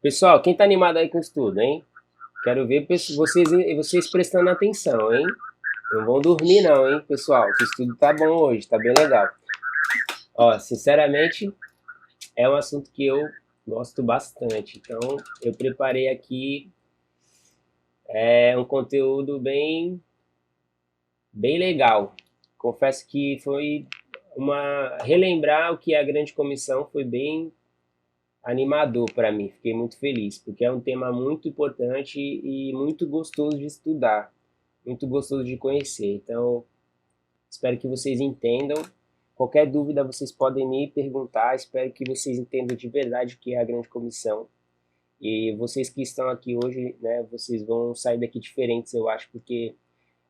Pessoal, quem tá animado aí com o estudo, hein? Quero ver vocês prestando atenção, hein? Não vão dormir não, hein, pessoal? Que o estudo tá bom hoje, tá bem legal. Ó, sinceramente, é um assunto que eu gosto bastante. Então, eu preparei aqui um conteúdo bem legal. Confesso que foi uma relembrar o que é a Grande Comissão foi bem animador para mim. Fiquei muito feliz, porque é um tema muito importante e muito gostoso de estudar, muito gostoso de conhecer. Então, espero que vocês entendam. Qualquer dúvida vocês podem me perguntar. Espero que vocês entendam de verdade o que é a Grande Comissão. E vocês que estão aqui hoje, né, vocês vão sair daqui diferentes, eu acho, porque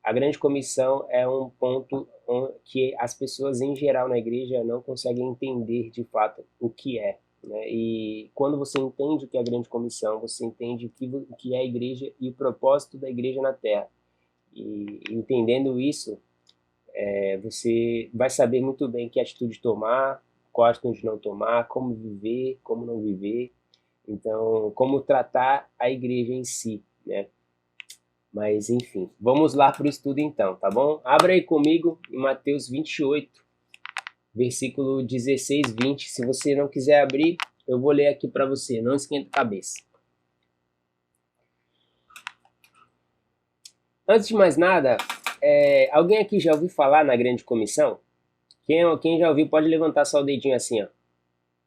a Grande Comissão é um ponto que as pessoas em geral na igreja não conseguem entender de fato o que é. Né? E quando você entende o que é a Grande Comissão, você entende o que é a igreja e o propósito da igreja na Terra. E entendendo isso, você vai saber muito bem que atitude tomar, qual atitude não tomar, como viver, como não viver. Então, como tratar a igreja em si, né? Mas enfim, vamos lá para o estudo então, tá bom? Abra aí comigo em Mateus 28, versículo 16, 20. Se você não quiser abrir, eu vou ler aqui para você, não esquenta a cabeça. Antes de mais nada, alguém aqui já ouviu falar na Grande Comissão? Quem já ouviu pode levantar só o dedinho assim, ó.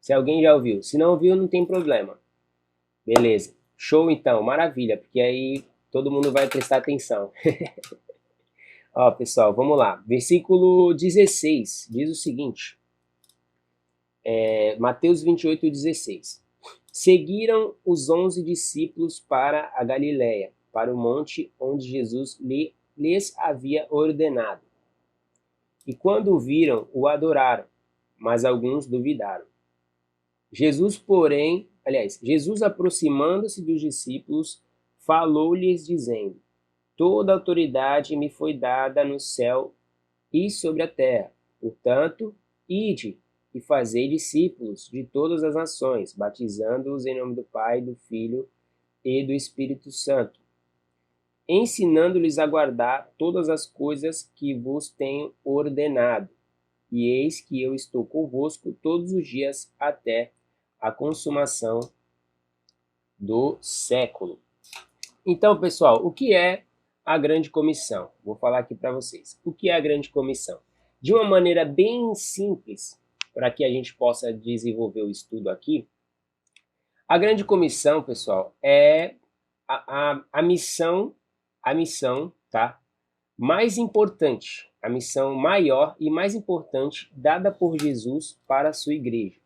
Se alguém já ouviu. Se não ouviu, não tem problema. Beleza. Show então, maravilha, porque aí todo mundo vai prestar atenção. Ó, pessoal, vamos lá. Versículo 16 diz o seguinte: Mateus 28, 16. Seguiram os 11 discípulos para a Galiléia, para o monte onde Jesus lhes havia ordenado. E quando o viram, o adoraram, mas alguns duvidaram. Jesus aproximando-se dos discípulos, falou-lhes dizendo: Toda autoridade me foi dada no céu e sobre a terra. Portanto, ide e fazei discípulos de todas as nações, batizando-os em nome do Pai, do Filho e do Espírito Santo, ensinando-lhes a guardar todas as coisas que vos tenho ordenado. E eis que eu estou convosco todos os dias até a consumação do século. Então, pessoal, o que é a Grande Comissão? Vou falar aqui para vocês. O que é a Grande Comissão? De uma maneira bem simples, para que a gente possa desenvolver o estudo aqui, a Grande Comissão, pessoal, é a missão, tá? Mais importante, a missão maior e mais importante dada por Jesus para a sua igreja.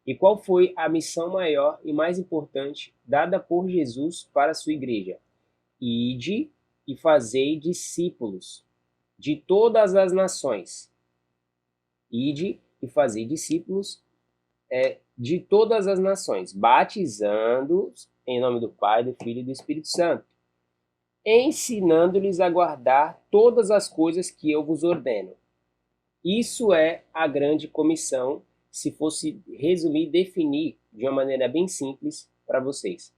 E qual foi a missão maior e mais importante dada por Jesus para a sua igreja? Ide e fazei discípulos de todas as nações. Ide e fazei discípulos de todas as nações, batizando-os em nome do Pai, do Filho e do Espírito Santo, ensinando-lhes a guardar todas as coisas que eu vos ordeno. Isso é a grande comissão, se fosse resumir, definir de uma maneira bem simples para vocês.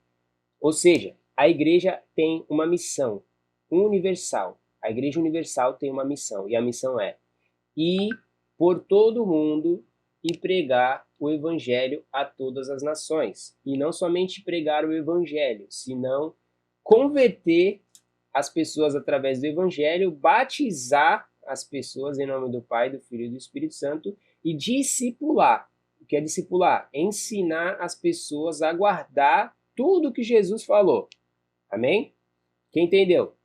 Ou seja, a igreja tem uma missão universal. A igreja universal tem uma missão, e a missão é ir por todo o mundo e pregar o evangelho a todas as nações. E não somente pregar o evangelho, senão converter as pessoas através do evangelho, batizar as pessoas em nome do Pai, do Filho e do Espírito Santo e discipular. O que é discipular? Ensinar as pessoas a guardar tudo que Jesus falou. Amém? Quem entendeu?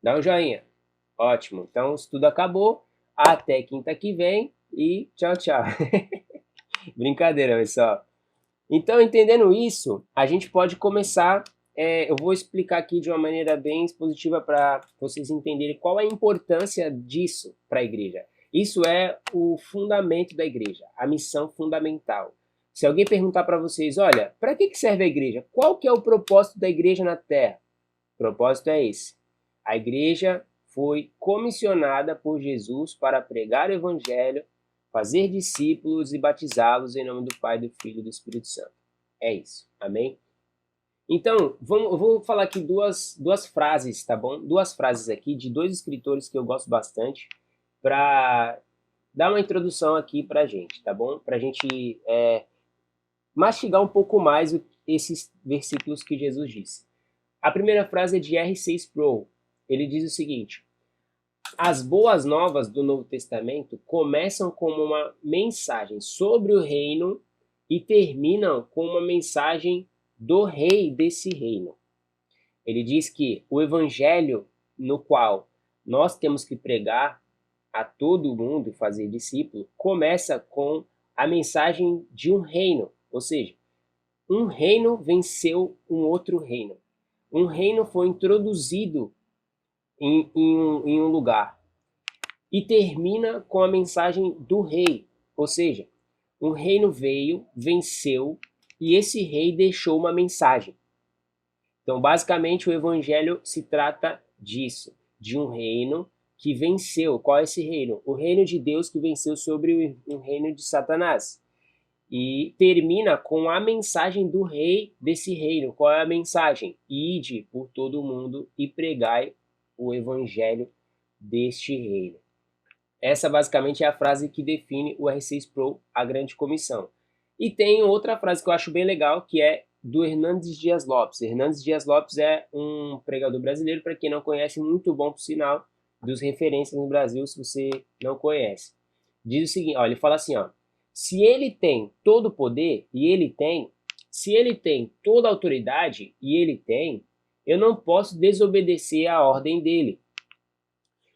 Dá um joinha. Ótimo. Então, o estudo acabou. Até quinta que vem e tchau, tchau. Brincadeira, pessoal. Então, entendendo isso, a gente pode começar. Eu vou explicar aqui de uma maneira bem expositiva para vocês entenderem qual é a importância disso para a igreja. Isso é o fundamento da igreja, a missão fundamental. Se alguém perguntar para vocês, olha, para que serve a igreja? Qual que é o propósito da igreja na Terra? O propósito é esse. A igreja foi comissionada por Jesus para pregar o evangelho, fazer discípulos e batizá-los em nome do Pai, do Filho e do Espírito Santo. É isso. Amém? Então, eu vou falar aqui duas frases, tá bom? Duas frases aqui de dois escritores que eu gosto bastante, para dar uma introdução aqui pra gente, tá bom? Pra gente mastigar um pouco mais esses versículos que Jesus disse. A primeira frase é de R. Sproul. Ele diz o seguinte: as boas novas do Novo Testamento começam como uma mensagem sobre o reino e terminam com uma mensagem do rei desse reino. Ele diz que o evangelho no qual nós temos que pregar a todo mundo e fazer discípulo começa com a mensagem de um reino, ou seja, um reino venceu um outro reino. Um reino foi introduzido em um lugar e termina com a mensagem do rei, ou seja, um reino veio, venceu e esse rei deixou uma mensagem. Então, basicamente, o evangelho se trata disso, de um reino que venceu. Qual é esse reino? O reino de Deus que venceu sobre o reino de Satanás. E termina com a mensagem do rei desse reino. Qual é a mensagem? Ide por todo o mundo e pregai o evangelho deste reino. Essa basicamente é a frase que define o R6 Pro, a grande comissão. E tem outra frase que eu acho bem legal, que é do Hernandes Dias Lopes. Hernandes Dias Lopes é um pregador brasileiro, para quem não conhece, muito bom, por sinal, dos referências no Brasil, se você não conhece. Diz o seguinte, ó, ele fala assim, ó, se ele tem todo o poder, e ele tem, se ele tem toda a autoridade, e ele tem, eu não posso desobedecer à ordem dele.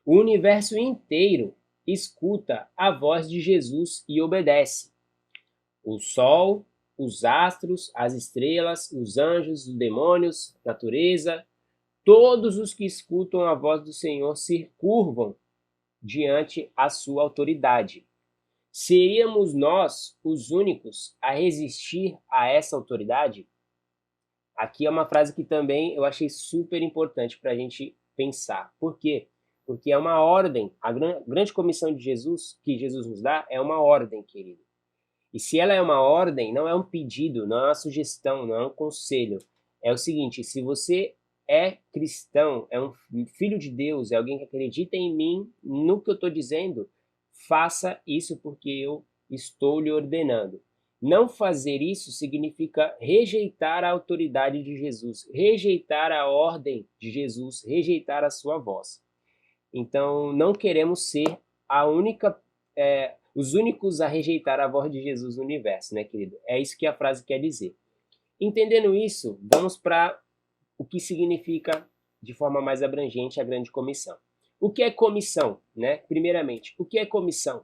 O universo inteiro escuta a voz de Jesus e obedece. O sol, os astros, as estrelas, os anjos, os demônios, a natureza, todos os que escutam a voz do Senhor se curvam diante a sua autoridade. Seríamos nós os únicos a resistir a essa autoridade? Aqui é uma frase que também eu achei super importante para a gente pensar. Por quê? Porque é uma ordem. A grande comissão de Jesus, que Jesus nos dá, é uma ordem, querido. E se ela é uma ordem, não é um pedido, não é uma sugestão, não é um conselho. É o seguinte, se você é cristão, é um filho de Deus, é alguém que acredita em mim, no que eu estou dizendo, faça isso porque eu estou lhe ordenando. Não fazer isso significa rejeitar a autoridade de Jesus, rejeitar a ordem de Jesus, rejeitar a sua voz. Então, não queremos ser a única, os únicos a rejeitar a voz de Jesus no universo, né, querido? É isso que a frase quer dizer. Entendendo isso, vamos para o que significa, de forma mais abrangente, a grande comissão. O que é comissão, né? Primeiramente, o que é comissão?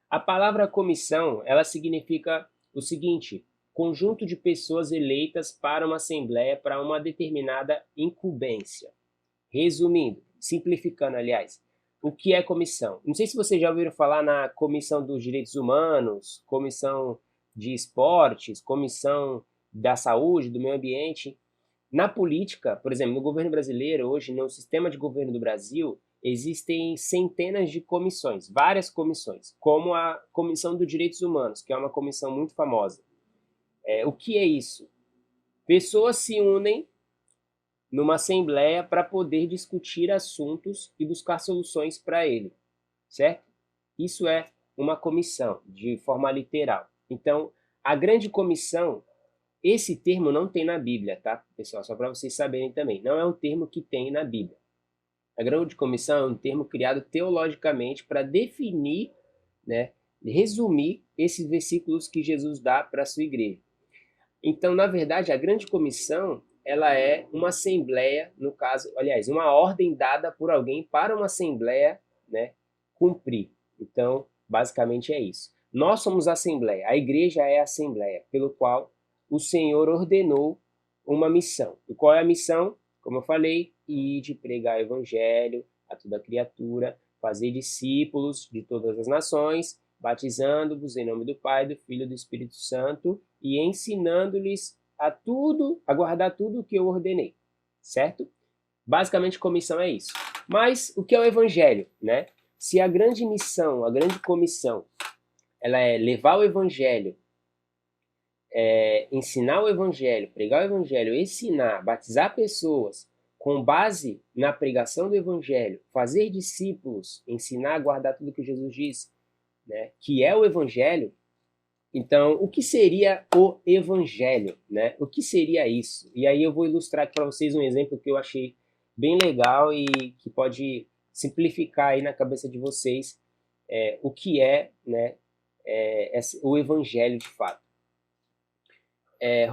A palavra comissão, ela significa o seguinte: conjunto de pessoas eleitas para uma assembleia para uma determinada incumbência. Resumindo, simplificando, aliás, o que é comissão? Não sei se vocês já ouviram falar na Comissão dos Direitos Humanos, Comissão de Esportes, Comissão da Saúde, do Meio Ambiente. Na política, por exemplo, no governo brasileiro, hoje, no sistema de governo do Brasil, existem centenas de comissões, várias comissões, como a Comissão dos Direitos Humanos, que é uma comissão muito famosa. O que é isso? Pessoas se unem numa assembleia para poder discutir assuntos e buscar soluções para ele, certo? Isso é uma comissão, de forma literal. Então, a grande comissão, esse termo não tem na Bíblia, tá, pessoal? Só para vocês saberem também, não é um termo que tem na Bíblia. A grande comissão é um termo criado teologicamente para definir, né, resumir esses versículos que Jesus dá para a sua igreja. Então, na verdade, a grande comissão, ela é uma assembleia, no caso, aliás, uma ordem dada por alguém para uma assembleia, né, cumprir. Então, basicamente é isso. Nós somos a assembleia, a igreja é a assembleia, pelo qual o Senhor ordenou uma missão. E qual é a missão? Como eu falei, ide pregar o evangelho a toda criatura, fazer discípulos de todas as nações, batizando-vos em nome do Pai, do Filho e do Espírito Santo e ensinando-lhes a guardar tudo o que eu ordenei, certo? Basicamente, comissão é isso. Mas o que é o evangelho, né? Se a grande missão, a grande comissão, ela é levar o evangelho ensinar o evangelho, pregar o evangelho, ensinar, batizar pessoas com base na pregação do evangelho, fazer discípulos, ensinar a guardar tudo que Jesus diz, né, que é o evangelho. Então, o que seria o evangelho, né? O que seria isso? E aí eu vou ilustrar aqui para vocês um exemplo que eu achei bem legal e que pode simplificar aí na cabeça de vocês o que é, né, o evangelho de fato.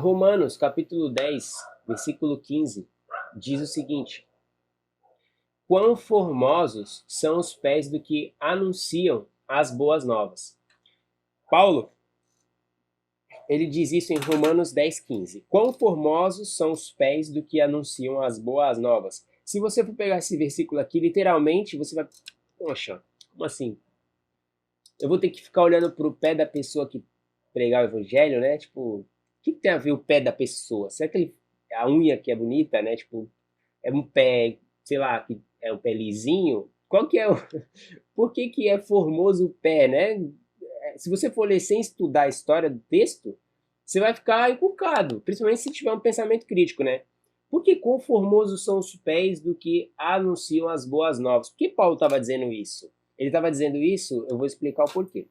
Romanos, capítulo 10, versículo 15, diz o seguinte: quão formosos são os pés do que anunciam as boas novas. Paulo, ele diz isso em Romanos 10, 15. Quão formosos são os pés do que anunciam as boas novas. Se você for pegar esse versículo aqui, literalmente, você vai... Poxa, como assim? Eu vou ter que ficar olhando para o pé da pessoa que pregar o evangelho, né? Tipo, o que tem a ver o pé da pessoa? Será que a unha que é bonita, né? Tipo, é um pé, sei lá, que é um pé lisinho? Qual que é o... Por que é formoso o pé, né? Se você for ler sem estudar a história do texto, você vai ficar encucado, principalmente se tiver um pensamento crítico, né? Por que quão formosos são os pés do que anunciam as boas novas? Por que Paulo estava dizendo isso? Ele estava dizendo isso, eu vou explicar o porquê.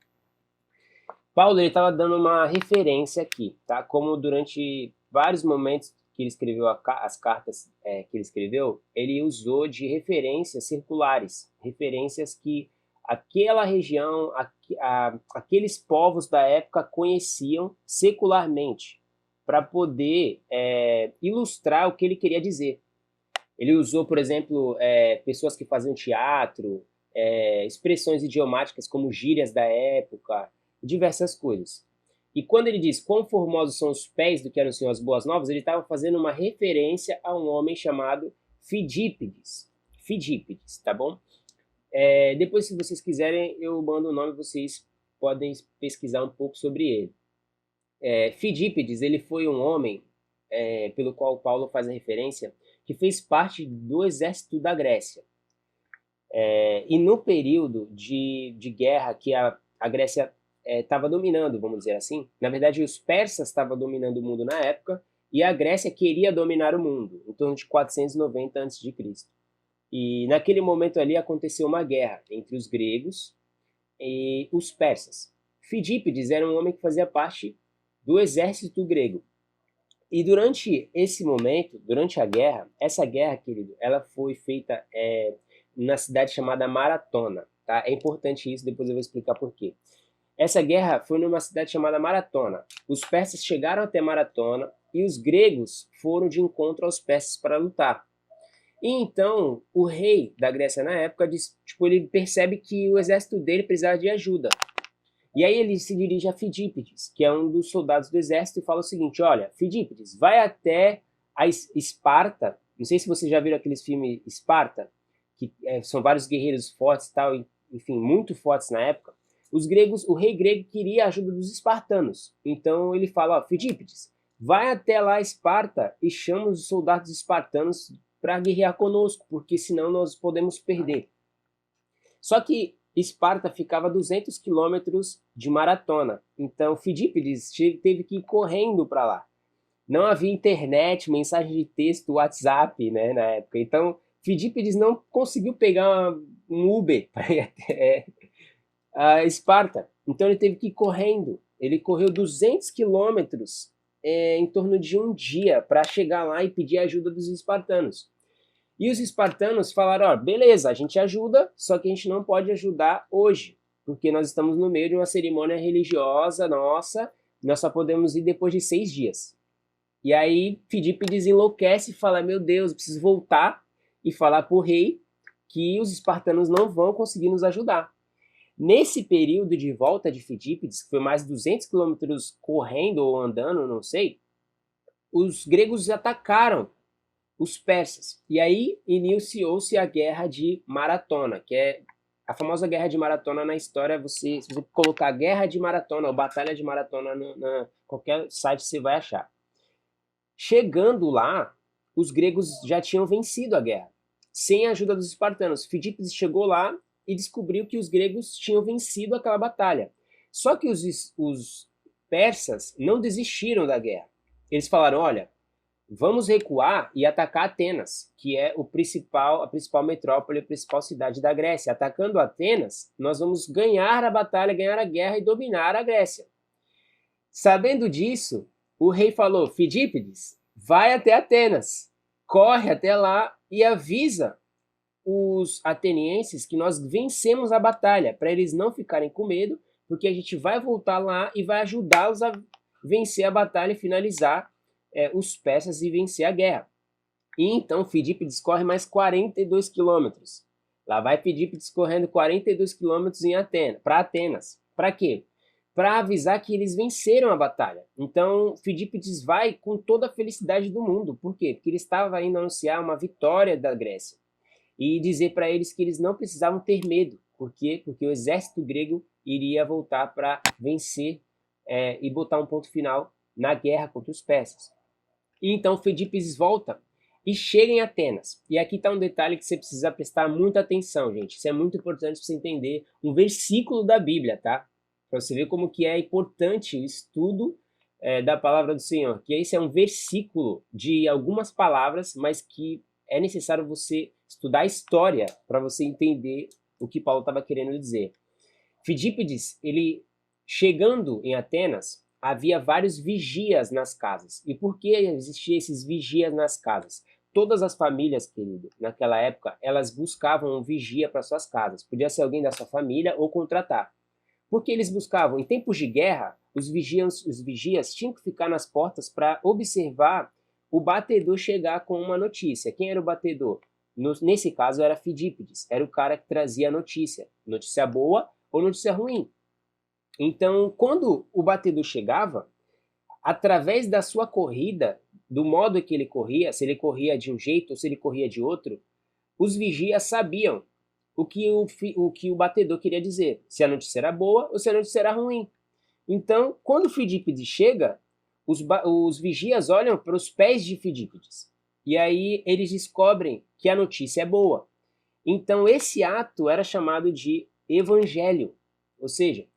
Paulo estava dando uma referência aqui, tá? Como durante vários momentos que ele escreveu as cartas que ele escreveu, ele usou de referências circulares, referências que aquela região, aqueles povos da época conheciam secularmente, para poder ilustrar o que ele queria dizer. Ele usou, por exemplo, pessoas que faziam teatro, expressões idiomáticas como gírias da época, diversas coisas. E quando ele diz quão formosos são os pés do que anunciam as boas novas, ele estava fazendo uma referência a um homem chamado Fidípides. Fidípides, tá bom? Depois, se vocês quiserem, eu mando o nome, vocês podem pesquisar um pouco sobre ele. Fidípides, ele foi um homem pelo qual Paulo faz a referência, que fez parte do exército da Grécia. E no período de guerra que a Grécia estava dominando, vamos dizer assim, na verdade os persas estavam dominando o mundo na época e a Grécia queria dominar o mundo, em torno de 490 a.C. E naquele momento ali aconteceu uma guerra entre os gregos e os persas. Fidípides era um homem que fazia parte do exército grego. E durante esse momento, durante a guerra, essa guerra, querido, ela foi feita na cidade chamada Maratona. Tá? É importante isso, depois eu vou explicar por quê. Essa guerra foi numa cidade chamada Maratona. Os persas chegaram até Maratona e os gregos foram de encontro aos persas para lutar. E então, o rei da Grécia na época, ele percebe que o exército dele precisava de ajuda. E aí ele se dirige a Fidípides, que é um dos soldados do exército, e fala o seguinte: olha, Fidípides, vai até a Esparta. Não sei se vocês já viram aqueles filmes Esparta, que são vários guerreiros fortes e tal, enfim, muito fortes na época. Os gregos, o rei grego queria a ajuda dos espartanos. Então ele fala: ó, Fidípides, vai até lá a Esparta e chama os soldados espartanos para guerrear conosco, porque senão nós podemos perder. Só que Esparta ficava a 200 quilômetros de Maratona. Então Fidípides teve que ir correndo para lá. Não havia internet, mensagem de texto, WhatsApp, né, na época. Então Fidípides não conseguiu pegar um Uber para ir até a Esparta. Então ele teve que ir correndo. Ele correu 200 quilômetros em torno de um dia para chegar lá e pedir ajuda dos espartanos. E os espartanos falaram: ó, beleza, a gente ajuda, só que a gente não pode ajudar hoje, porque nós estamos no meio de uma cerimônia religiosa nossa, nós só podemos ir depois de 6 dias. E aí Fidípides enlouquece e fala: meu Deus, eu preciso voltar e falar para o rei que os espartanos não vão conseguir nos ajudar. Nesse período de volta de Fidípides, que foi mais de 200 quilômetros correndo ou andando, não sei, os gregos atacaram os persas. E aí iniciou-se a Guerra de Maratona, que é a famosa Guerra de Maratona na história. Se você colocar Guerra de Maratona ou Batalha de Maratona na qualquer site, você vai achar. Chegando lá, os gregos já tinham vencido a guerra, sem a ajuda dos espartanos. Fidípides chegou lá e descobriu que os gregos tinham vencido aquela batalha. Só que os persas não desistiram da guerra. Eles falaram, olha, vamos recuar e atacar Atenas, que é a principal metrópole, a principal cidade da Grécia. Atacando Atenas, nós vamos ganhar a batalha, ganhar a guerra e dominar a Grécia. Sabendo disso, o rei falou, Fidípides, vai até Atenas, corre até lá e avisa os atenienses que nós vencemos a batalha, para eles não ficarem com medo, porque a gente vai voltar lá e vai ajudá-los a vencer a batalha e finalizar os persas e vencer a guerra. E então Fidípides corre mais 42 quilômetros. Lá vai Fidípides correndo 42 quilômetros para Atenas. Para quê? Para avisar que eles venceram a batalha. Então Fidípides vai com toda a felicidade do mundo. Por quê? Porque ele estava indo anunciar uma vitória da Grécia. E dizer para eles que eles não precisavam ter medo. Por quê? Porque o exército grego iria voltar para vencer e botar um ponto final na guerra contra os persas. E então Fidípides volta e chega em Atenas. E aqui está um detalhe que você precisa prestar muita atenção, gente. Isso é muito importante para você entender um versículo da Bíblia, tá? Para você ver como que é importante o estudo da palavra do Senhor. Que esse é um versículo de algumas palavras, mas que é necessário você estudar a história para você entender o que Paulo estava querendo dizer. Fidípides, ele chegando em Atenas, havia vários vigias nas casas. E por que existiam esses vigias nas casas? Todas as famílias, querido, naquela época, elas buscavam um vigia para suas casas. Podia ser alguém da sua família ou contratar. Porque eles buscavam, em tempos de guerra, os vigias tinham que ficar nas portas para observar o batedor chegar com uma notícia. Quem era o batedor? Nesse caso era Fidípides, era o cara que trazia a notícia boa ou notícia ruim. Então, quando o batedor chegava, através da sua corrida, do modo que ele corria, se ele corria de um jeito ou se ele corria de outro, os vigias sabiam o que o batedor queria dizer, se a notícia era boa ou se a notícia era ruim. Então, quando Fidípides chega, os vigias olham para os pés de Fidípides, e aí eles descobrem que a notícia é boa. Então, esse ato era chamado de evangelho, ou seja,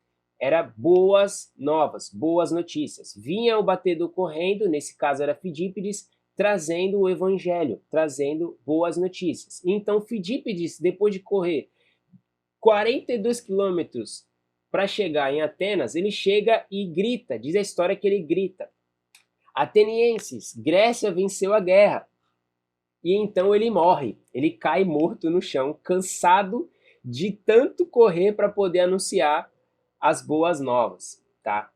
era boas novas, boas notícias. Vinha o batedor correndo, nesse caso era Fidípides, trazendo o evangelho, trazendo boas notícias. Então Fidípides, depois de correr 42 quilômetros para chegar em Atenas, ele chega e grita, diz a história que ele grita, Atenienses, Grécia venceu a guerra. E então ele morre, ele cai morto no chão, cansado de tanto correr para poder anunciar as boas novas, tá?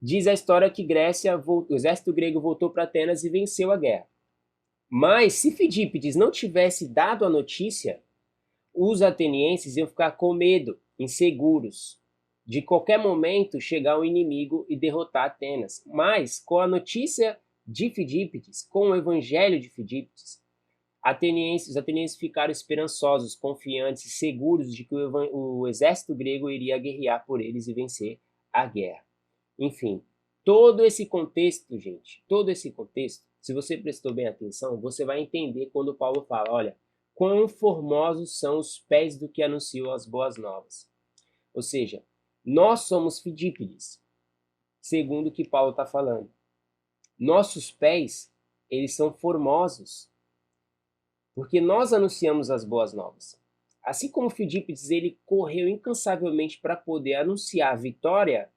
Diz a história que o exército grego voltou para Atenas e venceu a guerra. Mas se Fidípides não tivesse dado a notícia, os atenienses iam ficar com medo, inseguros, de qualquer momento chegar um inimigo e derrotar Atenas. Mas com a notícia de Fidípides, com o evangelho de Fidípides, os atenienses ficaram esperançosos, confiantes e seguros de que o exército grego iria guerrear por eles e vencer a guerra. Enfim, todo esse contexto, gente, todo esse contexto, se você prestou bem atenção, você vai entender quando Paulo fala, olha, quão formosos são os pés do que anunciou as boas novas. Ou seja, nós somos Fidípides, segundo o que Paulo está falando. Nossos pés, eles são formosos, porque nós anunciamos as boas novas. Assim como Fidípides ele correu incansavelmente para poder anunciar a vitória,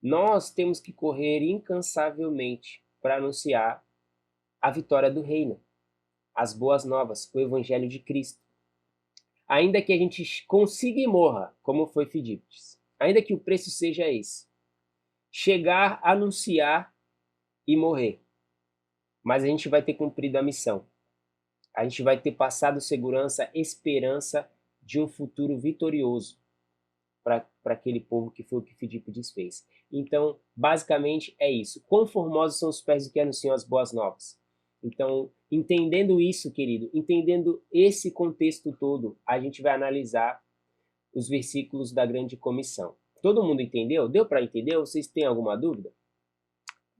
nós temos que correr incansavelmente para anunciar a vitória do reino, as boas novas, o evangelho de Cristo. Ainda que a gente consiga e morra, como foi Fidípides, ainda que o preço seja esse, chegar, anunciar e morrer, mas a gente vai ter cumprido a missão. A gente vai ter passado segurança, esperança de um futuro vitorioso para aquele povo que foi o que Fidípides fez. Então, basicamente é isso. Quão formosos são os pés do que anunciam as boas novas. Então, entendendo isso, querido, entendendo esse contexto todo, a gente vai analisar os versículos da grande comissão. Todo mundo entendeu? Deu para entender? Vocês têm alguma dúvida?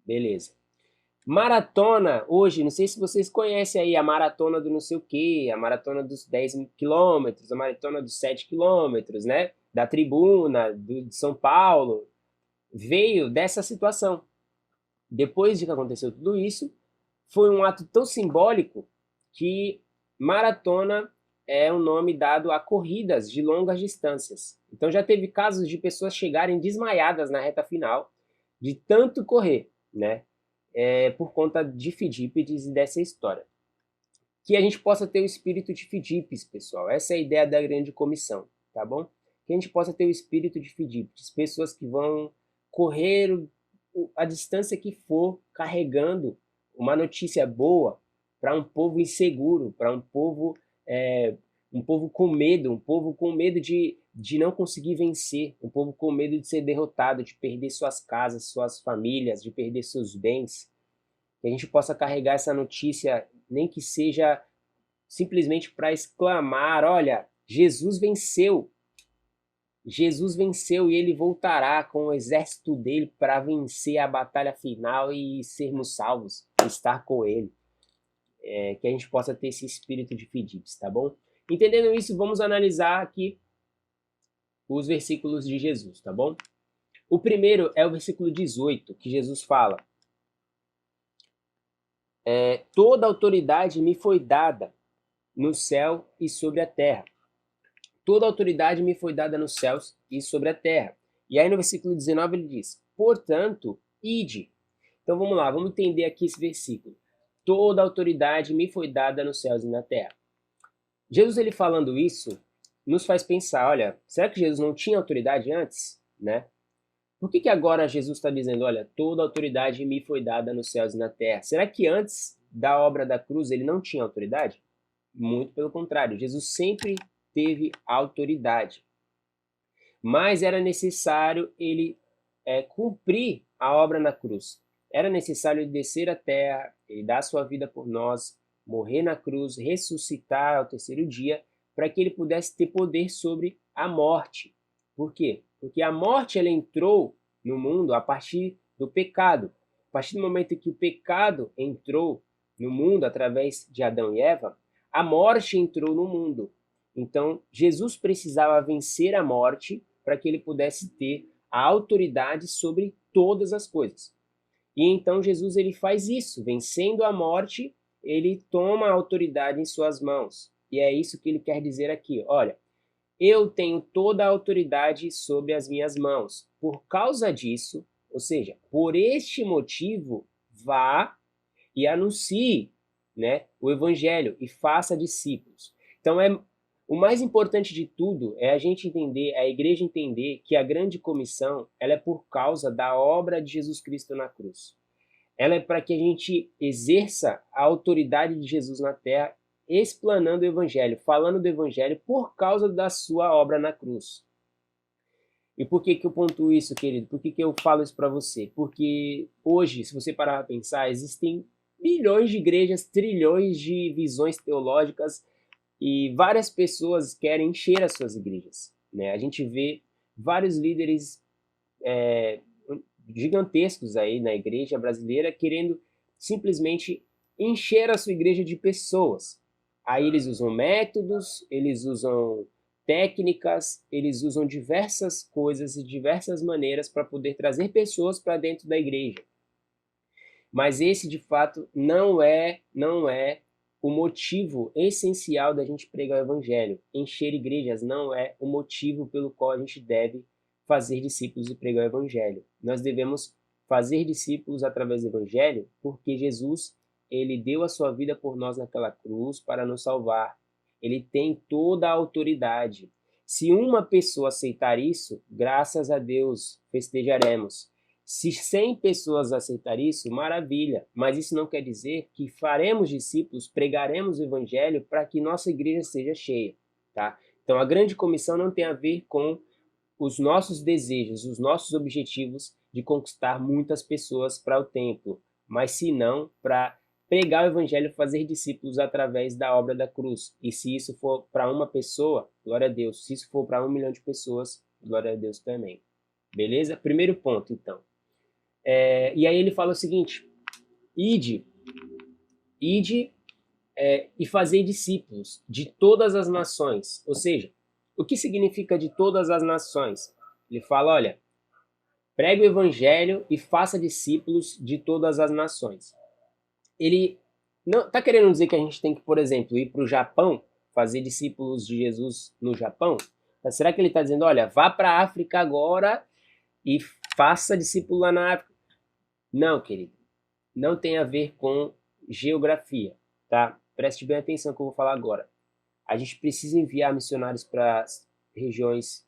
Beleza. Maratona, hoje, não sei se vocês conhecem aí a maratona do não sei o que, a maratona dos 10 quilômetros, a maratona dos 7 quilômetros, né? Da Tribuna, de São Paulo. veio dessa situação. Depois de que aconteceu tudo isso, foi um ato tão simbólico que maratona é um nome dado a corridas de longas distâncias. Então já teve casos de pessoas chegarem desmaiadas na reta final de tanto correr, né? Por conta de Fidípides e dessa história. Que a gente possa ter o espírito de Fidípides, pessoal. Essa é a ideia da grande comissão, tá bom? Que a gente possa ter o espírito de Fidípides, pessoas que vão correr a distância que for, carregando uma notícia boa para um povo inseguro, para um povo com medo, um povo com medo de não conseguir vencer, um povo com medo de ser derrotado, de perder suas casas, suas famílias, de perder seus bens. Que a gente possa carregar essa notícia, nem que seja simplesmente para exclamar: olha, Jesus venceu. Jesus venceu e ele voltará com o exército dele para vencer a batalha final e sermos salvos, estar com ele. Que a gente possa ter esse espírito de Fidípides, tá bom? Entendendo isso, vamos analisar aqui os versículos de Jesus, tá bom? O primeiro é o versículo 18, que Jesus fala: toda autoridade me foi dada no céu e sobre a terra. Toda autoridade me foi dada nos céus e sobre a terra. E aí no versículo 19 ele diz: portanto, ide. Então vamos lá, vamos entender aqui esse versículo. Toda autoridade me foi dada nos céus e na terra. Jesus, ele falando isso, nos faz pensar: olha, será que Jesus não tinha autoridade antes, né? Por que agora Jesus está dizendo: olha, toda autoridade me foi dada nos céus e na terra? Será que antes da obra da cruz ele não tinha autoridade? Muito pelo contrário, Jesus sempre teve autoridade. Mas era necessário ele cumprir a obra na cruz. Era necessário ele descer à terra, ele dar sua vida por nós, morrer na cruz, ressuscitar ao terceiro dia, para que ele pudesse ter poder sobre a morte. Por quê? Porque a morte ela entrou no mundo a partir do pecado. A partir do momento que o pecado entrou no mundo através de Adão e Eva, a morte entrou no mundo. Então, Jesus precisava vencer a morte para que ele pudesse ter a autoridade sobre todas as coisas. E então Jesus ele faz isso, vencendo a morte, ele toma a autoridade em suas mãos. E é isso que ele quer dizer aqui. Olha, eu tenho toda a autoridade sobre as minhas mãos. Por causa disso, ou seja, por este motivo, vá e anuncie, né, o evangelho e faça discípulos. Então o mais importante de tudo é a gente entender, a igreja entender que a grande comissão ela é por causa da obra de Jesus Cristo na cruz. Ela é para que a gente exerça a autoridade de Jesus na terra, explanando o evangelho, falando do evangelho por causa da sua obra na cruz. E por que eu pontuo isso, querido? Por que eu falo isso para você? Porque hoje, se você parar para pensar, existem milhões de igrejas, trilhões de visões teológicas e várias pessoas querem encher as suas igrejas, né? A gente vê vários líderes gigantescos aí na igreja brasileira querendo simplesmente encher a sua igreja de pessoas. Aí eles usam métodos, eles usam técnicas, eles usam diversas coisas e diversas maneiras para poder trazer pessoas para dentro da igreja. Mas esse, de fato, não é o motivo essencial da gente pregar o evangelho. Encher igrejas não é o motivo pelo qual a gente deve fazer discípulos e pregar o evangelho. Nós devemos fazer discípulos através do evangelho porque Jesus, ele deu a sua vida por nós naquela cruz para nos salvar. Ele tem toda a autoridade. Se uma pessoa aceitar isso, graças a Deus, festejaremos. Se 100 pessoas aceitarem isso, maravilha. Mas isso não quer dizer que faremos discípulos, pregaremos o evangelho para que nossa igreja seja cheia, tá? Então a grande comissão não tem a ver com os nossos desejos, os nossos objetivos de conquistar muitas pessoas para o templo, mas se não para pregar o evangelho, fazer discípulos através da obra da cruz. E se isso for para uma pessoa, glória a Deus. Se isso for para 1 milhão de pessoas, glória a Deus também. Beleza? Primeiro ponto, então. E aí ele fala o seguinte: ide e fazei discípulos de todas as nações. Ou seja, o que significa de todas as nações? Ele fala: olha, Pregue o evangelho e faça discípulos de todas as nações. Ele não está querendo dizer que a gente tem que, por exemplo, ir para o Japão, fazer discípulos de Jesus no Japão? Mas será que ele está dizendo, olha, vá para a África agora e faça discípulo lá na África? Não, querido. Não tem a ver com geografia, tá? Preste bem atenção no que eu vou falar agora. A gente precisa enviar missionários para regiões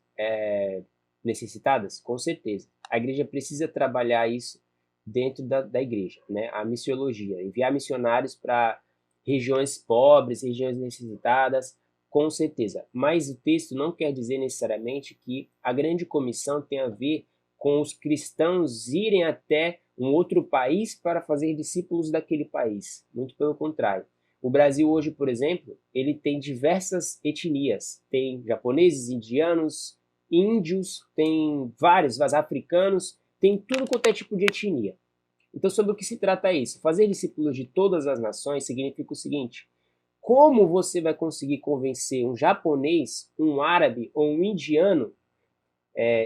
necessitadas? Com certeza. A igreja precisa trabalhar isso dentro da igreja, né? A missiologia, enviar missionários para regiões pobres, regiões necessitadas, com certeza. Mas o texto não quer dizer necessariamente que a grande comissão tem a ver com os cristãos irem até um outro país para fazer discípulos daquele país. Muito pelo contrário. O Brasil hoje, por exemplo, ele tem diversas etnias. Tem japoneses, indianos, índios, tem vários africanos, tem tudo quanto é tipo de etnia. Então, sobre o que se trata isso? Fazer discípulos de todas as nações significa o seguinte: como você vai conseguir convencer um japonês, um árabe ou um indiano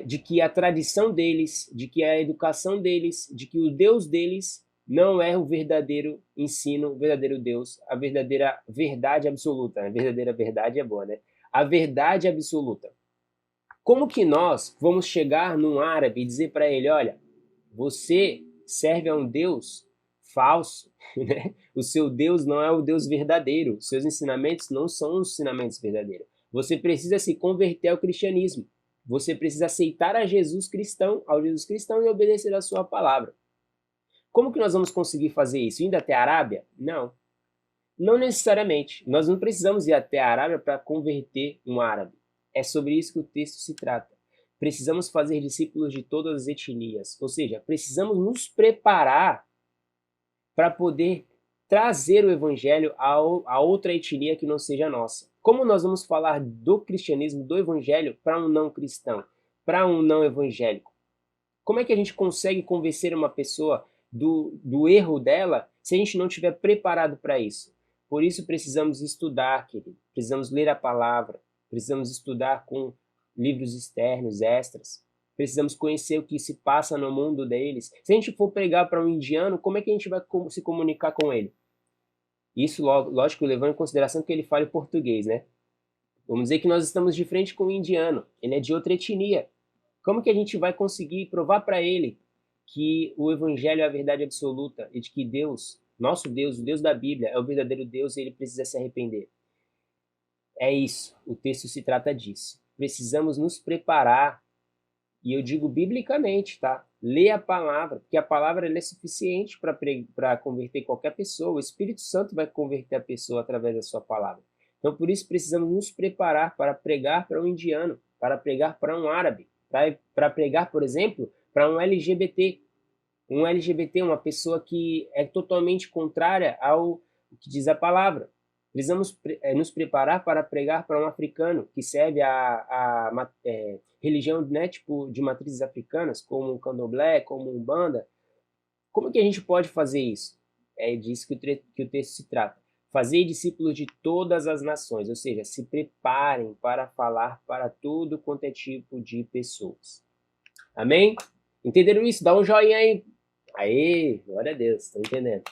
de que a tradição deles, de que a educação deles, de que o Deus deles não é o verdadeiro ensino, o verdadeiro Deus, a verdadeira verdade absoluta? A verdadeira verdade é boa, né? A verdade absoluta. Como que nós vamos chegar num árabe e dizer para ele, olha, você serve a um Deus falso, né? O seu Deus não é o Deus verdadeiro, os seus ensinamentos não são os ensinamentos verdadeiros. Você precisa se converter ao cristianismo. Você precisa aceitar ao Jesus cristão e obedecer a sua palavra. Como que nós vamos conseguir fazer isso? Indo até a Arábia? Não. Não necessariamente. Nós não precisamos ir até a Arábia para converter um árabe. É sobre isso que o texto se trata. Precisamos fazer discípulos de todas as etnias. Ou seja, precisamos nos preparar para poder trazer o evangelho a outra etnia que não seja a nossa. Como nós vamos falar do cristianismo, do evangelho, para um não cristão, para um não evangélico? Como é que a gente consegue convencer uma pessoa do erro dela se a gente não estiver preparado para isso? Por isso precisamos estudar, querido. Precisamos ler a palavra. Precisamos estudar com livros externos, extras. Precisamos conhecer o que se passa no mundo deles. Se a gente for pregar para um indiano, como é que a gente vai se comunicar com ele? Isso, lógico, levando em consideração que ele fale português, né? Vamos dizer que nós estamos de frente com um indiano. Ele é de outra etnia. Como que a gente vai conseguir provar para ele que o evangelho é a verdade absoluta e de que Deus, nosso Deus, o Deus da Bíblia, é o verdadeiro Deus e ele precisa se arrepender? É isso, o texto se trata disso. Precisamos nos preparar, e eu digo biblicamente, tá? Lê a palavra, porque a palavra é suficiente para converter qualquer pessoa. O Espírito Santo vai converter a pessoa através da sua palavra. Então, por isso, precisamos nos preparar para pregar para um indiano, para pregar para um árabe, para pregar, por exemplo, para um LGBT. Um LGBT, uma pessoa que é totalmente contrária ao que diz a palavra. Precisamos nos preparar para pregar para um africano que serve a religião, né, tipo, de matrizes africanas, como o candomblé, como o umbanda. Como que a gente pode fazer isso? É disso que o texto se trata. Fazer discípulos de todas as nações, ou seja, se preparem para falar para todo quanto é tipo de pessoas. Amém? Entenderam isso? Dá um joinha aí. Aê, glória a Deus, estão entendendo.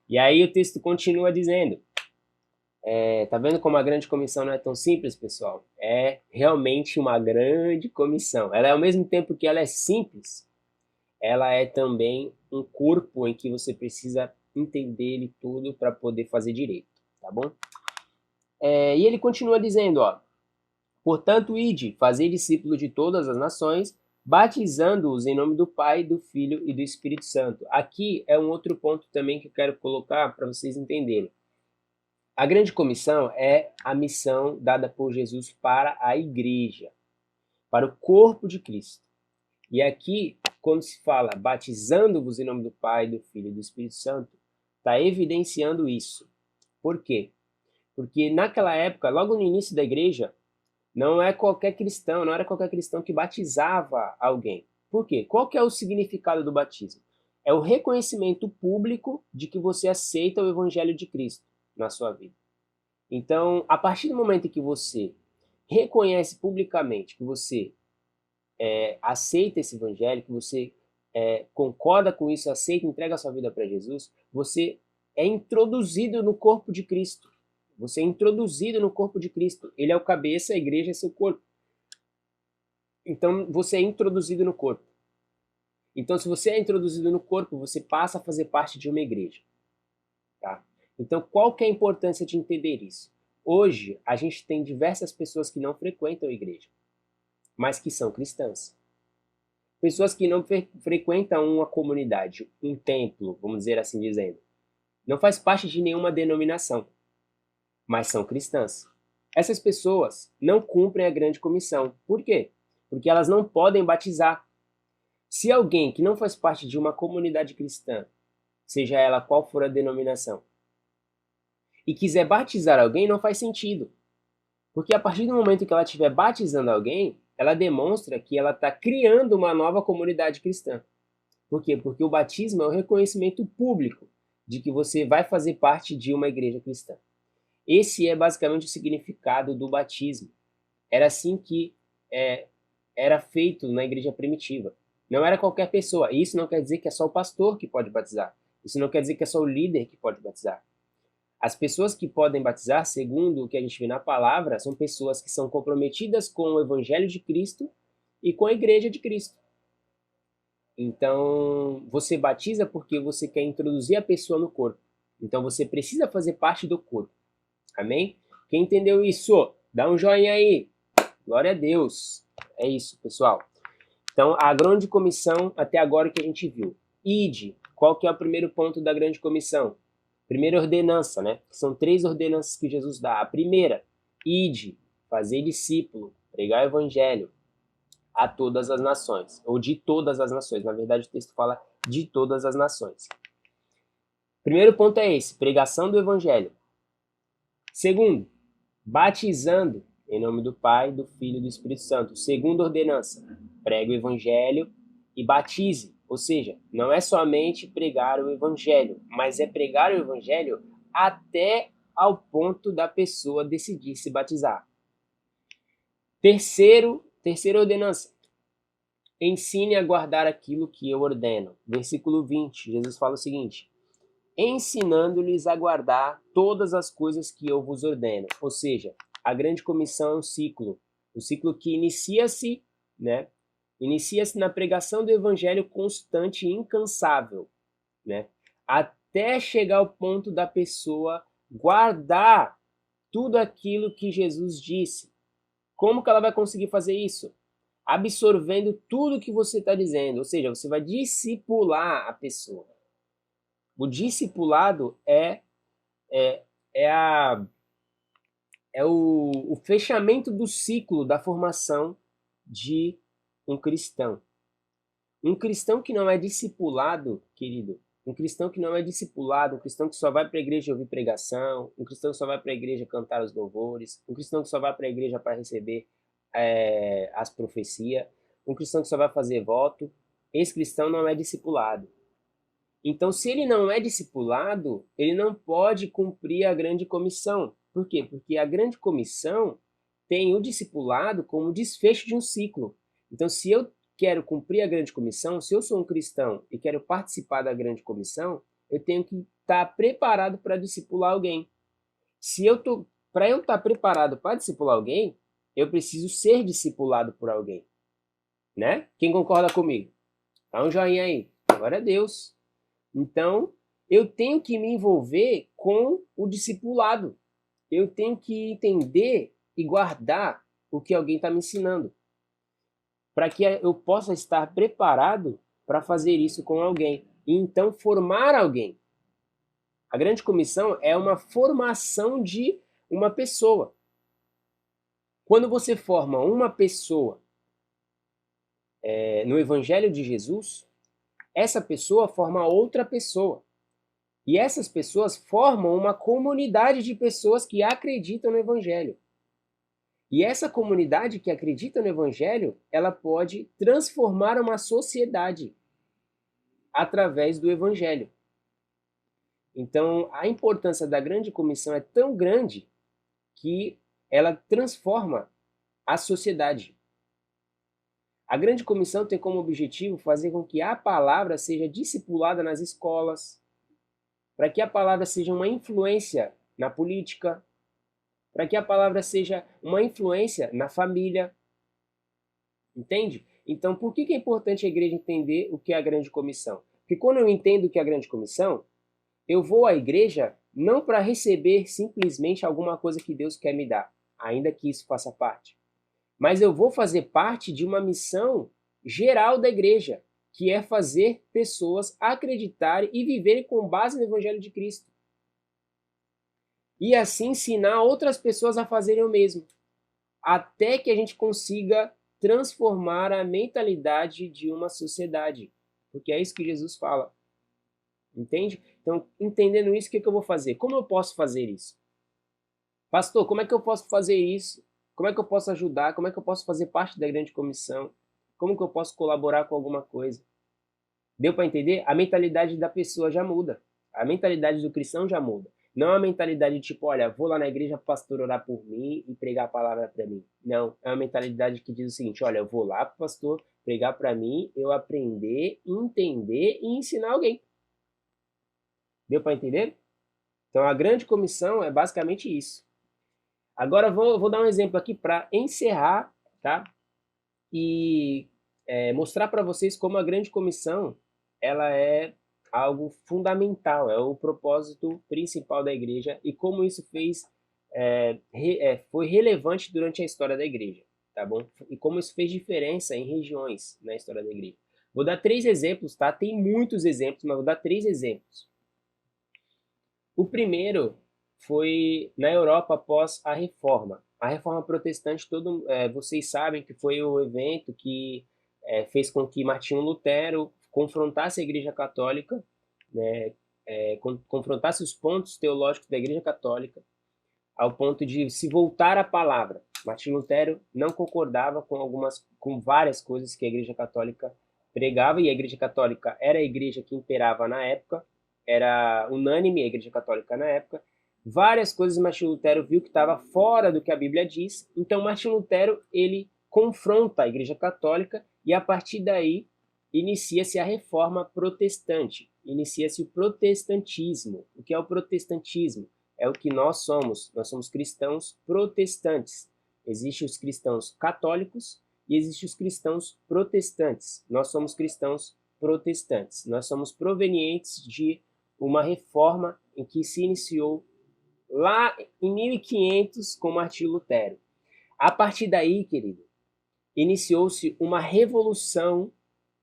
E aí o texto continua dizendo, tá vendo como a grande comissão não é tão simples, pessoal? É realmente uma grande comissão. Ela é ao mesmo tempo que ela é simples, ela é também um corpo em que você precisa entender ele tudo para poder fazer direito, tá bom? E ele continua dizendo, ó, portanto, ide, fazei discípulos de todas as nações, batizando-os em nome do Pai, do Filho e do Espírito Santo. Aqui é um outro ponto também que eu quero colocar para vocês entenderem. A grande comissão é a missão dada por Jesus para a igreja, para o corpo de Cristo. E aqui, quando se fala batizando-vos em nome do Pai, do Filho e do Espírito Santo, está evidenciando isso. Por quê? Porque naquela época, logo no início da igreja, não era qualquer cristão que batizava alguém. Por quê? Qual que é o significado do batismo? É o reconhecimento público de que você aceita o evangelho de Cristo na sua vida. Então, a partir do momento em que você reconhece publicamente que você aceita esse evangelho, que você concorda com isso, aceita, entrega a sua vida para Jesus, você é introduzido no corpo de Cristo. Você é introduzido no corpo de Cristo. Ele é o cabeça, a igreja é seu corpo. Então, você é introduzido no corpo. Então, se você é introduzido no corpo, você passa a fazer parte de uma igreja. Tá? Então, qual que é a importância de entender isso? Hoje, a gente tem diversas pessoas que não frequentam a igreja, mas que são cristãs. Pessoas que não frequentam uma comunidade, um templo, vamos dizer assim dizendo. Não faz parte de nenhuma denominação, mas são cristãs. Essas pessoas não cumprem a grande comissão. Por quê? Porque elas não podem batizar. Se alguém que não faz parte de uma comunidade cristã, seja ela qual for a denominação, e quiser batizar alguém, não faz sentido. Porque a partir do momento que ela estiver batizando alguém, ela demonstra que ela está criando uma nova comunidade cristã. Por quê? Porque o batismo é o reconhecimento público de que você vai fazer parte de uma igreja cristã. Esse é basicamente o significado do batismo. Era assim que era feito na igreja primitiva. Não era qualquer pessoa. Isso não quer dizer que é só o pastor que pode batizar. Isso não quer dizer que é só o líder que pode batizar. As pessoas que podem batizar, segundo o que a gente vê na palavra, são pessoas que são comprometidas com o evangelho de Cristo e com a igreja de Cristo. Então, você batiza porque você quer introduzir a pessoa no corpo. Então, você precisa fazer parte do corpo. Amém? Quem entendeu isso? Dá um joinha aí. Glória a Deus. É isso, pessoal. Então, a grande comissão, até agora que a gente viu. Ide. Qual que é o primeiro ponto da grande comissão? Primeira ordenança, né? São 3 ordenanças que Jesus dá. A primeira, ide, fazer discípulo, pregar o evangelho a todas as nações, ou de todas as nações. Na verdade, o texto fala de todas as nações. Primeiro ponto é esse, pregação do evangelho. Segundo, batizando em nome do Pai, do Filho e do Espírito Santo. Segunda ordenança, pregue o evangelho e batize. Ou seja, não é somente pregar o evangelho, mas é pregar o evangelho até ao ponto da pessoa decidir se batizar. Terceira ordenança, ensine a guardar aquilo que eu ordeno. Versículo 20, Jesus fala o seguinte, ensinando-lhes a guardar todas as coisas que eu vos ordeno. Ou seja, a grande comissão é um ciclo que inicia-se, né? Inicia-se na pregação do evangelho constante e incansável, né? Até chegar ao ponto da pessoa guardar tudo aquilo que Jesus disse. Como que ela vai conseguir fazer isso? Absorvendo tudo que você está dizendo, ou seja, você vai discipular a pessoa. O discipulado é o fechamento do ciclo da formação de um cristão. Um cristão que não é discipulado, querido, um cristão que não é discipulado, um cristão que só vai para a igreja ouvir pregação, um cristão que só vai para a igreja cantar os louvores, um cristão que só vai para a igreja para receber as profecias, um cristão que só vai fazer voto, esse cristão não é discipulado. Então, se ele não é discipulado, ele não pode cumprir a grande comissão. Por quê? Porque a grande comissão tem o discipulado como desfecho de um ciclo. Então, se eu quero cumprir a grande comissão, se eu sou um cristão e quero participar da grande comissão, eu tenho que estar preparado para discipular alguém. Para eu estar preparado para discipular alguém, eu preciso ser discipulado por alguém, né? Quem concorda comigo? Dá um joinha aí. Glória a Deus. Então, eu tenho que me envolver com o discipulado. Eu tenho que entender e guardar o que alguém está me ensinando, para que eu possa estar preparado para fazer isso com alguém e então formar alguém. A grande comissão é uma formação de uma pessoa. Quando você forma uma pessoa no Evangelho de Jesus, essa pessoa forma outra pessoa. E essas pessoas formam uma comunidade de pessoas que acreditam no Evangelho. E essa comunidade que acredita no Evangelho, ela pode transformar uma sociedade através do Evangelho. Então, a importância da grande comissão é tão grande que ela transforma a sociedade. A grande comissão tem como objetivo fazer com que a palavra seja discipulada nas escolas, para que a palavra seja uma influência na política, para que a palavra seja uma influência na família. Entende? Então, por que é importante a igreja entender o que é a grande comissão? Porque quando eu entendo o que é a grande comissão, eu vou à igreja não para receber simplesmente alguma coisa que Deus quer me dar, ainda que isso faça parte, mas eu vou fazer parte de uma missão geral da igreja, que é fazer pessoas acreditarem e viverem com base no Evangelho de Cristo. E assim ensinar outras pessoas a fazerem o mesmo, até que a gente consiga transformar a mentalidade de uma sociedade, porque é isso que Jesus fala. Entende? Então, entendendo isso, o que eu vou fazer? Como eu posso fazer isso? Pastor, como é que eu posso fazer isso? Como é que eu posso ajudar? Como é que eu posso fazer parte da grande comissão? Como que eu posso colaborar com alguma coisa? Deu para entender? A mentalidade da pessoa já muda. A mentalidade do cristão já muda. Não é uma mentalidade tipo, olha, vou lá na igreja para o pastor orar por mim e pregar a palavra para mim. Não, é uma mentalidade que diz o seguinte, olha, eu vou lá para o pastor pregar para mim, eu aprender, entender e ensinar alguém. Deu para entender? Então a grande comissão é basicamente isso. Agora vou dar um exemplo aqui para encerrar, tá? E mostrar para vocês como a grande comissão ela é algo fundamental, é o propósito principal da igreja e como isso foi relevante durante a história da igreja, tá bom? E como isso fez diferença em regiões na história da igreja. Vou dar 3 exemplos, tá? Tem muitos exemplos, mas vou dar 3 exemplos. O primeiro foi na Europa após a Reforma. A Reforma Protestante, vocês sabem que foi o evento que fez com que Martinho Lutero confrontasse a Igreja Católica, né, confrontasse os pontos teológicos da Igreja Católica, ao ponto de se voltar à palavra. Martinho Lutero não concordava com várias coisas que a Igreja Católica pregava, e a Igreja Católica era a igreja que imperava na época, era unânime a Igreja Católica na época. Várias coisas Martinho Lutero viu que estava fora do que a Bíblia diz. Então Martinho Lutero ele confronta a Igreja Católica e a partir daí inicia-se a Reforma Protestante, inicia-se o protestantismo. O que é o protestantismo? É o que nós somos cristãos protestantes. Existem os cristãos católicos e existem os cristãos protestantes. Nós somos cristãos protestantes. Nós somos provenientes de uma reforma em que se iniciou lá em 1500 com Martinho Lutero. A partir daí, querido, iniciou-se uma revolução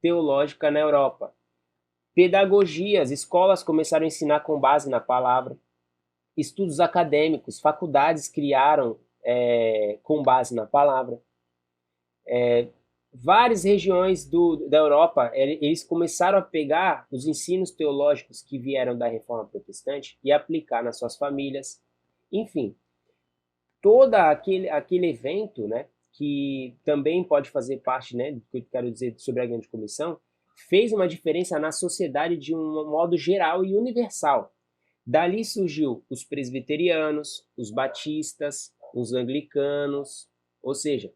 teológica na Europa. Pedagogias, escolas começaram a ensinar com base na palavra. Estudos acadêmicos, faculdades criaram com base na palavra. Várias regiões da Europa, eles começaram a pegar os ensinos teológicos que vieram da Reforma Protestante e aplicar nas suas famílias. Enfim, todo aquele evento, né, que também pode fazer parte, né, do que eu quero dizer sobre a Grande Comissão, fez uma diferença na sociedade de um modo geral e universal. Dali surgiu os presbiterianos, os batistas, os anglicanos, ou seja,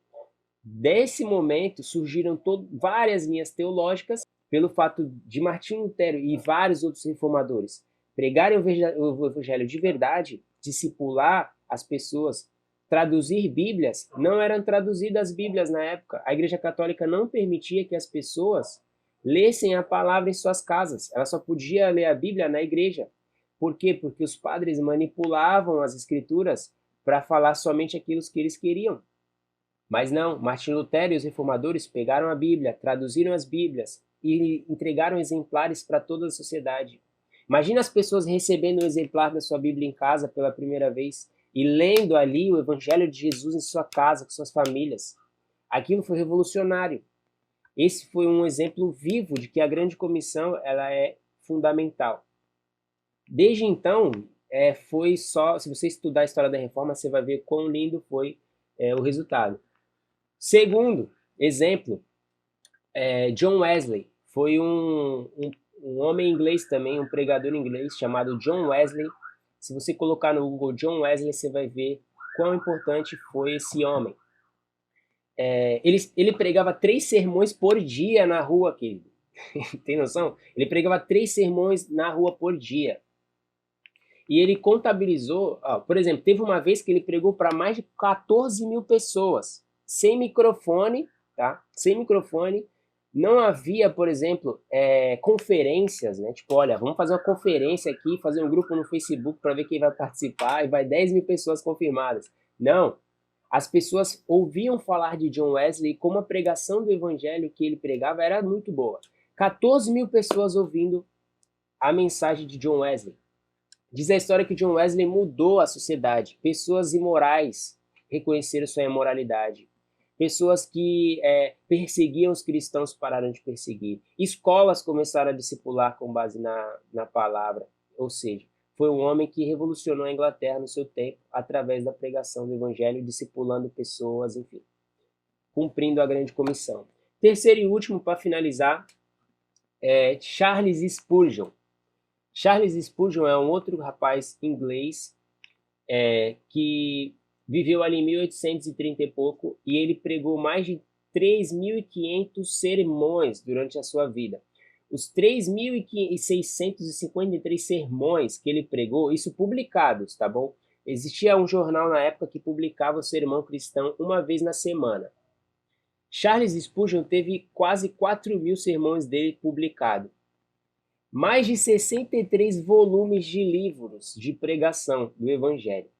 desse momento surgiram várias linhas teológicas pelo fato de Martinho Lutero e vários outros reformadores pregarem o evangelho de verdade, discipular as pessoas, traduzir Bíblias. Não eram traduzidas as Bíblias na época. A Igreja Católica não permitia que as pessoas lessem a palavra em suas casas. Ela só podia ler a Bíblia na igreja. Por quê? Porque os padres manipulavam as escrituras para falar somente aquilo que eles queriam. Mas não, Martinho Lutero e os reformadores pegaram a Bíblia, traduziram as Bíblias e entregaram exemplares para toda a sociedade. Imagina as pessoas recebendo um exemplar da sua Bíblia em casa pela primeira vez e lendo ali o Evangelho de Jesus em sua casa, com suas famílias. Aquilo foi revolucionário. Esse foi um exemplo vivo de que a grande comissão ela é fundamental. Desde então, foi só... Se você estudar a história da Reforma, você vai ver quão lindo foi o resultado. Segundo exemplo, John Wesley. Foi um homem inglês também, um pregador inglês chamado John Wesley. Se você colocar no Google John Wesley, você vai ver quão importante foi esse homem. Ele pregava 3 sermões por dia na rua, querido. Tem noção? Ele pregava 3 sermões na rua por dia. E ele contabilizou, ó, por exemplo, teve uma vez que ele pregou para mais de 14 mil pessoas, sem microfone, tá? Sem microfone. Não havia, por exemplo, conferências, né? Tipo, olha, vamos fazer uma conferência aqui, fazer um grupo no Facebook para ver quem vai participar e vai 10 mil pessoas confirmadas. Não. As pessoas ouviam falar de John Wesley, como a pregação do evangelho que ele pregava era muito boa. 14 mil pessoas ouvindo a mensagem de John Wesley. Diz a história que John Wesley mudou a sociedade. Pessoas imorais reconheceram sua imoralidade. Pessoas que perseguiam os cristãos pararam de perseguir. Escolas começaram a discipular com base na palavra. Ou seja, foi um homem que revolucionou a Inglaterra no seu tempo através da pregação do evangelho, discipulando pessoas, enfim, cumprindo a grande comissão. Terceiro e último, para finalizar, Charles Spurgeon. Charles Spurgeon é um outro rapaz inglês que viveu ali em 1830 e pouco, e ele pregou mais de 3.500 sermões durante a sua vida. Os 3.653 sermões que ele pregou, isso publicados, tá bom? Existia um jornal na época que publicava o sermão cristão uma vez na semana. Charles Spurgeon teve quase 4.000 sermões dele publicados. Mais de 63 volumes de livros de pregação do Evangelho.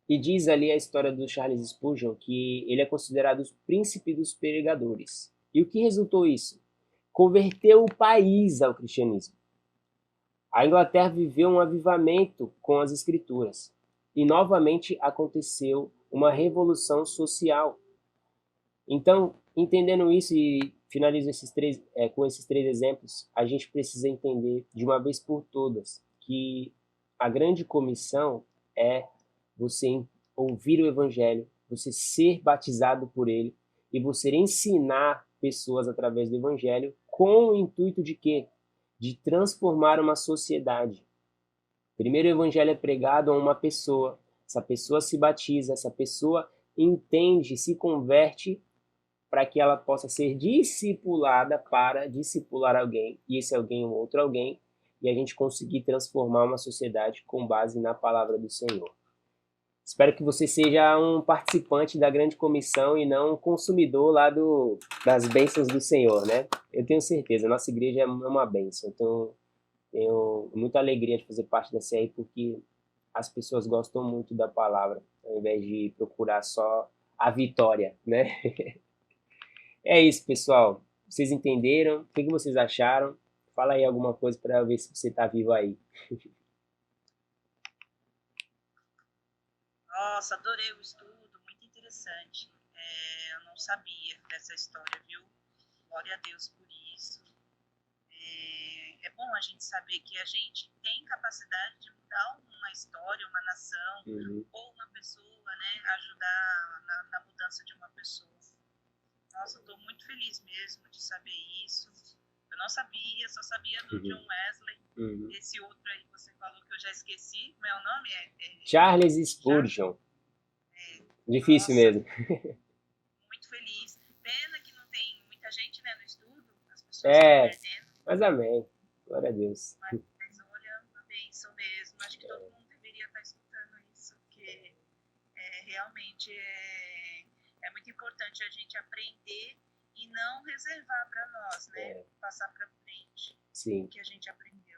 E diz ali a história do Charles Spurgeon que ele é considerado o príncipe dos pregadores. E o que resultou isso? Converteu o país ao cristianismo. A Inglaterra viveu um avivamento com as escrituras. E novamente aconteceu uma revolução social. Então, entendendo isso e finalizo com esses 3 exemplos, a gente precisa entender de uma vez por todas que a grande comissão é você ouvir o evangelho, você ser batizado por ele e você ensinar pessoas através do evangelho com o intuito de quê? De transformar uma sociedade. Primeiro o evangelho é pregado a uma pessoa, essa pessoa se batiza, essa pessoa entende, se converte para que ela possa ser discipulada para discipular alguém, e esse alguém um outro alguém, e a gente conseguir transformar uma sociedade com base na palavra do Senhor. Espero que você seja um participante da grande comissão e não um consumidor lá das bênçãos do Senhor, né? Eu tenho certeza, a nossa igreja é uma bênção, então tenho muita alegria de fazer parte dessa aí, porque as pessoas gostam muito da palavra, ao invés de procurar só a vitória, né? É isso, pessoal. Vocês entenderam? O que vocês acharam? Fala aí alguma coisa para ver se você está vivo aí. Nossa, adorei o estudo, muito interessante. Eu não sabia dessa história, viu? Glória a Deus por isso. É bom a gente saber que a gente tem capacidade de mudar uma história, uma nação, ou uma pessoa, né? Ajudar na mudança de uma pessoa. Nossa, estou muito feliz mesmo de saber isso. Eu não sabia, só sabia do John Wesley. Esse outro aí que você falou que eu já esqueci, como é o nome? Charles Spurgeon. Difícil nossa, mesmo. Muito feliz. Pena que não tem muita gente, né, no estudo, as pessoas estão perdendo. Mas amém. Glória a Deus. Mas olha, uma bênção mesmo. Acho que todo mundo deveria estar escutando isso, porque realmente é muito importante a gente aprender e não reservar para nós, né? Passar para frente o que a gente aprendeu.